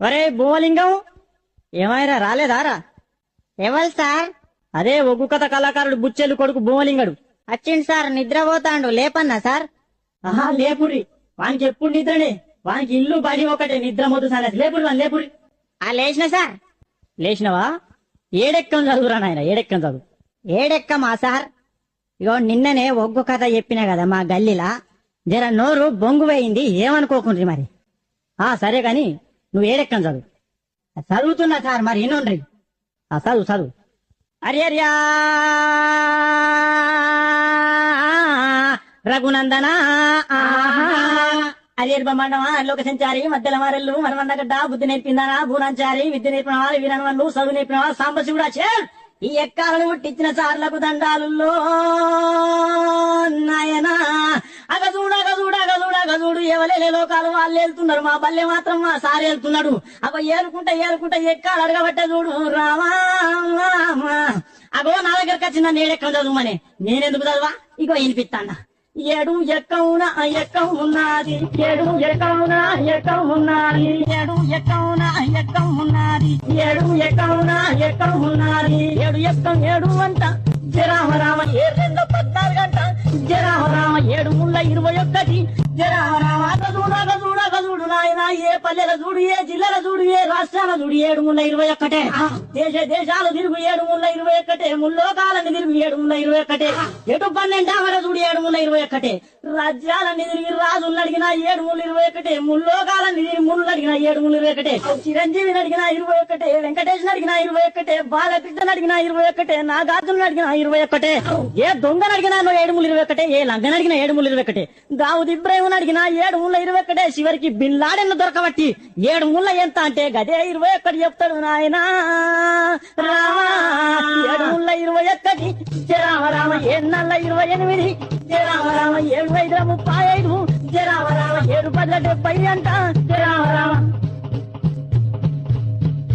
ఒరే భూమలింగం, ఏమైనా రాలేదారా? ఎవరు సార్? అదే ఒగ్గు కథ కళాకారుడు బుచ్చెలు కొడుకు భూమలింగడు. వచ్చిండు సార్, నిద్రపోతాండు. లేపన్నా సార్? ఆహా లేపురి, వానికి ఎప్పుడు నిద్రనే. వానికి ఇల్లు బడి ఒకటే, నిద్ర మొద్దు సంగతి. లేపురి వాని లేపురి. లేచిన సార్. లేచినవా? ఏడెక్కం చదువురా నాయన, ఏడెక్కం చదువు. ఏడెక్కమా సార్? ఇగో నిన్ననే ఒగ్గు కథ చెప్పినా కదా మా గల్లీలా, జర నోరు బొంగు పోయింది, ఏమనుకోకుండ్రి మరి. సరే గాని నువ్వు ఏడెక్కం చదువు. చదువుతున్నా సార్, మరి ఇనుండ్రి. చదువు చదువు. అర్యర్యా రఘునందన అరియర్ బ్రహ్మాండమా లోక సంచారి మధ్యల మారెల్లు మనమండగడ్డ బుద్ధి నేర్పిందానా భూనాంచారి విద్య నేర్పిన వాళ్ళు వీరనవన్లు చదువు నేర్పిన వాళ్ళు సాంబశివుడా చేర్. ఈ ఎక్కాలను పుట్టించిన సార్లకు దండాలుల్లో నాయనా. అగజూడు ఎవలేలే లోకాలు వాళ్ళు వెళ్తున్నారు, మా బల్లె మాత్రం మా సారి వెళ్తున్నాడు. ఏలుకుంటా ఎక్కాలు అడగబట్టే చూడు రామా. అగో నా దగ్గరకు వచ్చిందా నేడెక్కం చదువుమని. నేనెందుకు చదువా? ఇగో వినిపిస్తాను. ఏడు ఎక్కవునా ఎక్కం ఉన్నది, ఏడు ఎక్కవునా ఎక్కం ఉన్నది, ఏడు ఎక్కవునా ఎక్కం ఉన్నది, ఏడు ఎక్కవునా ఎక్కం ఉన్నది. ఏడు ఎక్కం ఏడు అంట జరామ రామ 7-14 గంట జరామ రామ 7-21 జరామ రామ. చూడు నాయన, ఏ పల్లెల చూడు, ఏ జిల్లాల చూడు, ఏ రాష్ట్రాల చూడు 7-21. దేశాలు తిరుగు 7-21. ముల్లోకాలని తిరుగు 7-21. ఎటు 12 ఆవల చూడు 7-21. రాజ్యాలన్నీ తిరిగి రాజులను అడిగిన 7-21. ముల్లోకాలని తిరిగి ముళ్ళు అడిగిన 7-21. చిరంజీవిని అడిగిన 21. వెంకటేశ్వర అడిగిన 21. బాలకృష్ణ అడిగిన 21. నాగార్జున అడిగిన 21. ఏ దొంగను అడిగినా 7-21. ఏ లంగను అడిగిన 7-21. దావుద్ ఇబ్రాహిం అడిగిన 7-21. చివరికి బిన్ లాడెన్ దొరకబట్టి 7 ఎంత అంటే గదే 21 చెప్తాడు నాయనా. రామా 7-21 జరామ రామ 7-28 జరామ రామ 7-5-35 జరామ రామ 7-10-70 అంట